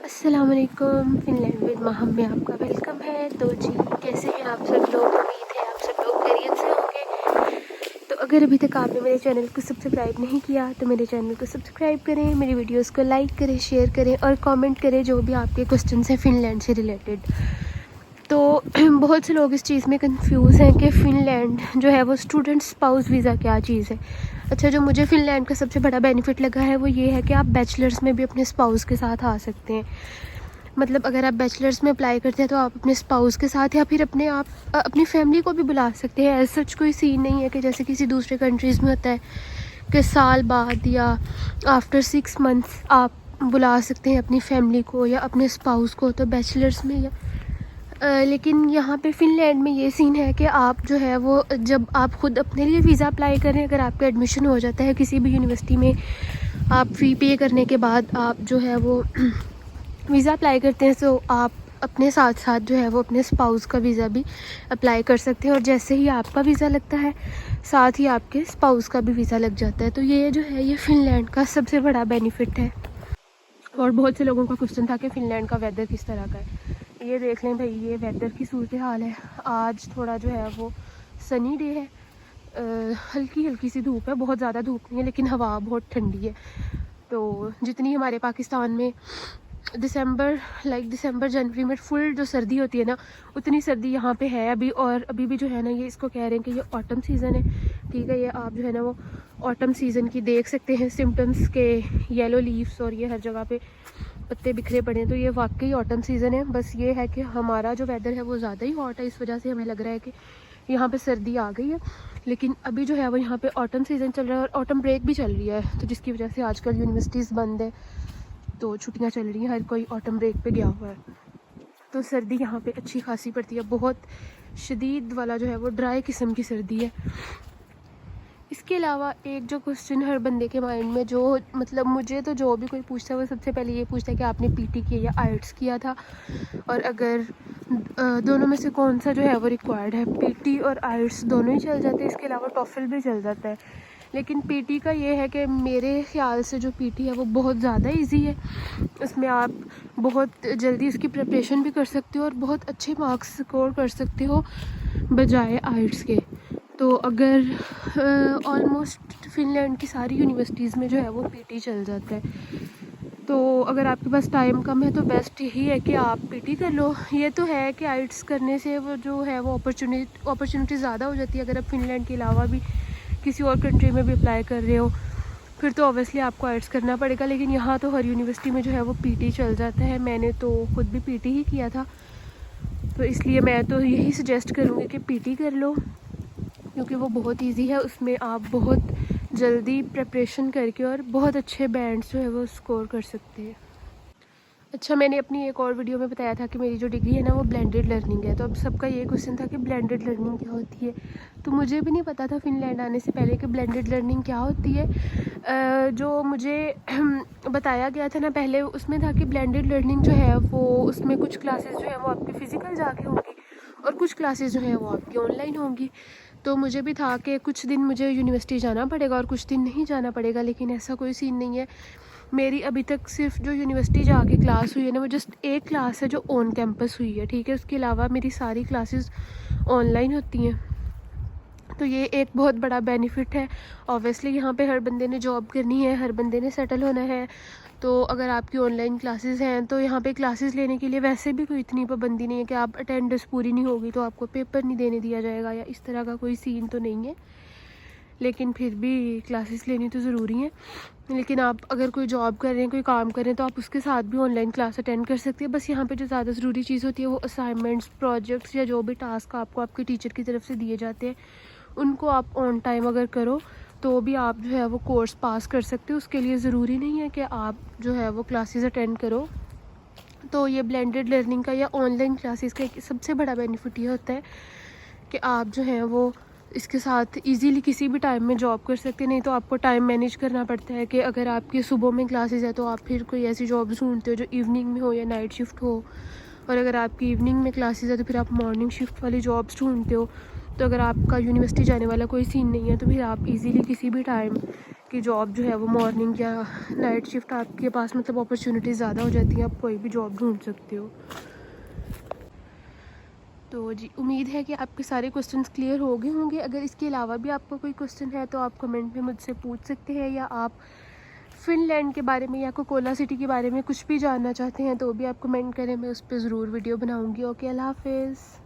अस्सलाम वालेकुम। Finland with Meham में आपका वेलकम है। तो जी, कैसे हैं आप सब लोग? उम्मीद है आप सब लोग खैरियत से होंगे। तो अगर अभी तक आपने मेरे चैनल को सब्सक्राइब नहीं किया तो मेरे चैनल को सब्सक्राइब करें, मेरी वीडियोस को लाइक करें, शेयर करें और कमेंट करें जो भी आपके क्वेश्चन हैं फ़िनलैंड से रिलेटेड। तो बहुत से लोग इस चीज़ में कंफ्यूज हैं कि फ़िनलैंड जो है वो स्टूडेंट स्पाउस वीज़ा क्या चीज़ है। अच्छा, जो मुझे फ़िनलैंड का सबसे बड़ा बेनिफिट लगा है वो ये है कि आप बैचलर्स में भी अपने स्पाउस के साथ आ सकते हैं। मतलब अगर आप बैचलर्स में अप्लाई करते हैं तो आप अपने स्पाउस के साथ या फिर अपनी फैमिली को भी बुला सकते हैं। ऐसा सच कोई सीन नहीं है कि जैसे किसी दूसरे कंट्रीज़ में होता है कि साल बाद या आफ्टर 6 मंथ्स आप बुला सकते हैं अपनी फैमिली को या अपने स्पाउस को। तो बैचलर्स में या लेकिन यहाँ पे फ़िनलैंड में ये सीन है कि आप जो है वो जब आप ख़ुद अपने लिए वीज़ा अप्लाई करें, अगर आपका एडमिशन हो जाता है किसी भी यूनिवर्सिटी में, आप फ़ी पे करने के बाद आप जो है वो वीज़ा अप्लाई करते हैं, तो आप अपने साथ साथ जो है वो अपने स्पाउस का वीज़ा भी अप्लाई कर सकते हैं। और जैसे ही आपका वीज़ा लगता है साथ ही आपके स्पाउस का भी वीज़ा लग जाता है। तो ये जो है ये फ़िनलैंड का सबसे बड़ा बेनिफिट है। और बहुत से लोगों का क्वेश्चन था कि फ़िनलैंड का वेदर किस तरह का है। ये देख लें भाई, ये वेदर की सूरत हाल है। आज थोड़ा जो है वो सनी डे है, हल्की हल्की सी धूप है, बहुत ज़्यादा धूप नहीं है लेकिन हवा बहुत ठंडी है। तो जितनी हमारे पाकिस्तान में दिसंबर जनवरी में फुल जो सर्दी होती है ना, उतनी सर्दी यहाँ पे है अभी। और अभी भी जो है ना, ये इसको कह रहे हैं कि ये ऑटम सीज़न है। ठीक है, ये आप जो है ना वो ऑटम सीज़न की देख सकते हैं सिम्टम्स के, येलो लीव्स और ये हर जगह पे पत्ते बिखरे पड़े हैं। तो ये वाकई ऑटम सीज़न है। बस ये है कि हमारा जो वेदर है वो ज़्यादा ही हॉट है, इस वजह से हमें लग रहा है कि यहाँ पे सर्दी आ गई है। लेकिन अभी जो है वो यहाँ पे ऑटम सीज़न चल रहा है और ऑटम ब्रेक भी चल रही है, तो जिसकी वजह से आजकल यूनिवर्सिटीज़ बंद है, तो छुट्टियाँ चल रही हैं, हर कोई ऑटम ब्रेक पे गया हुआ है। तो सर्दी यहाँ पे अच्छी खासी पड़ती है, बहुत शदीद वाला जो है वो ड्राई किस्म की सर्दी है। इसके अलावा एक जो क्वेश्चन हर बंदे के माइंड में, जो मतलब मुझे तो जो भी कोई पूछता है वो सबसे पहले ये पूछता है कि आपने पीटी किया या आइट्स किया था, और अगर दोनों में से कौन सा जो है वो रिक्वायर्ड है। पीटी और आइट्स दोनों ही चल जाते हैं, इसके अलावा टॉफल भी चल जाता है। लेकिन पीटी का ये है कि मेरे ख्याल से जो पीटी है वो बहुत ज़्यादा इजी है। उसमें आप बहुत जल्दी उसकी प्रिपरेशन भी कर सकते हो और बहुत अच्छे मार्क्स स्कोर कर सकते हो बजाय आइट्स के। तो अगर ऑलमोस्ट फ़िनलैंड की सारी यूनिवर्सिटीज़ में जो है वो पीटी चल जाता है। तो अगर आपके पास टाइम कम है तो बेस्ट यही है कि आप पीटी कर लो। ये तो है कि आइट्स करने से वो जो है वो अपॉर्चुनिटी ज़्यादा हो जाती है। अगर आप फ़िनलैंड के अलावा भी किसी और कंट्री में भी अप्लाई कर रहे हो फिर तो ऑब्वियसली आपको आइट्स करना पड़ेगा। लेकिन यहाँ तो हर यूनिवर्सिटी में जो है वो पीटी चल जाता है। मैंने तो खुद भी पीटी ही किया था, तो इसलिए मैं तो यही सजेस्ट करूँगी कि पीटी कर लो, क्योंकि वो बहुत इजी है। उसमें आप बहुत जल्दी प्रिपरेशन करके और बहुत अच्छे बैंड्स जो है वो स्कोर कर सकते हैं। अच्छा, मैंने अपनी एक और वीडियो में बताया था कि मेरी जो डिग्री है ना वो ब्लेंडेड लर्निंग है। तो अब सबका ये क्वेश्चन था कि ब्लेंडेड लर्निंग क्या होती है। तो मुझे भी नहीं पता था फ़िनलैंड आने से पहले कि ब्लेंडेड लर्निंग क्या होती है। जो मुझे बताया गया था ना पहले, उसमें था कि ब्लेंडेड लर्निंग जो है वो उसमें कुछ क्लासेस जो है वो आपकी फ़िज़िकल जाके होंगी और कुछ क्लासेस जो हैं वो आपकी ऑनलाइन होंगी। तो मुझे भी था कि कुछ दिन मुझे यूनिवर्सिटी जाना पड़ेगा और कुछ दिन नहीं जाना पड़ेगा, लेकिन ऐसा कोई सीन नहीं है। मेरी अभी तक सिर्फ जो यूनिवर्सिटी जाके क्लास हुई है ना वो जस्ट एक क्लास है जो ऑन कैंपस हुई है। ठीक है, उसके अलावा मेरी सारी क्लासेस ऑनलाइन होती हैं। तो ये एक बहुत बड़ा बेनिफिट है। ऑब्वियसली यहाँ पे हर बंदे ने जॉब करनी है, हर बंदे ने सेटल होना है। तो अगर आपकी ऑनलाइन क्लासेस हैं तो यहाँ पे क्लासेस लेने के लिए वैसे भी कोई इतनी पाबंदी नहीं है कि आप अटेंडेंस पूरी नहीं होगी तो आपको पेपर नहीं देने दिया जाएगा, या इस तरह का कोई सीन तो नहीं है। लेकिन फिर भी क्लासेस लेनी तो ज़रूरी है। लेकिन आप अगर कोई जॉब कर रहे हैं, कोई काम कर रहे हैं, तो आप उसके साथ भी ऑनलाइन क्लास अटेंड कर सकते हैं। बस यहाँ पे जो ज़्यादा ज़रूरी चीज़ होती है वो असाइनमेंट्स, प्रोजेक्ट्स या जो भी टास्क आपको आपके टीचर की तरफ से दिए जाते हैं उनको आप ऑन टाइम अगर करो तो भी आप जो है वो कोर्स पास कर सकते हो। उसके लिए ज़रूरी नहीं है कि आप जो है वो क्लासेस अटेंड करो। तो ये ब्लेंडेड लर्निंग का या ऑनलाइन क्लासेस का एक सबसे बड़ा बेनिफिट ये होता है कि आप जो है वो इसके साथ इजीली किसी भी टाइम में जॉब कर सकते हैं। नहीं तो आपको टाइम मैनेज करना पड़ता है कि अगर आपकी सुबह में क्लासेस है तो आप फिर कोई ऐसी जॉब ढूंढते हो जो इवनिंग में हो या नाइट शिफ्ट हो, और अगर आपकी इवनिंग में क्लासेस है तो फिर आप मॉर्निंग शिफ्ट वाली जॉब्स ढूंढते हो। तो अगर आपका यूनिवर्सिटी जाने वाला कोई सीन नहीं है तो फिर आप इजीली किसी भी टाइम कि जॉब जो है वो मॉर्निंग या नाइट शिफ्ट आपके पास मतलब अपॉर्चुनिटीज़ ज़्यादा हो जाती हैं, आप कोई भी जॉब ढूंढ सकते हो। तो जी उम्मीद है कि आपके सारे क्वेश्चंस क्लियर हो गए होंगे। अगर इसके अलावा भी आपका कोई क्वेश्चन है तो आप कमेंट में मुझसे पूछ सकते हैं, या आप फ़िनलैंड के बारे में या कोकोला सिटी के बारे में कुछ भी जानना चाहते हैं तो भी आप कमेंट करें, मैं उस पर ज़रूर वीडियो बनाऊँगी। ओके, अल्लाह हाफ़िज़।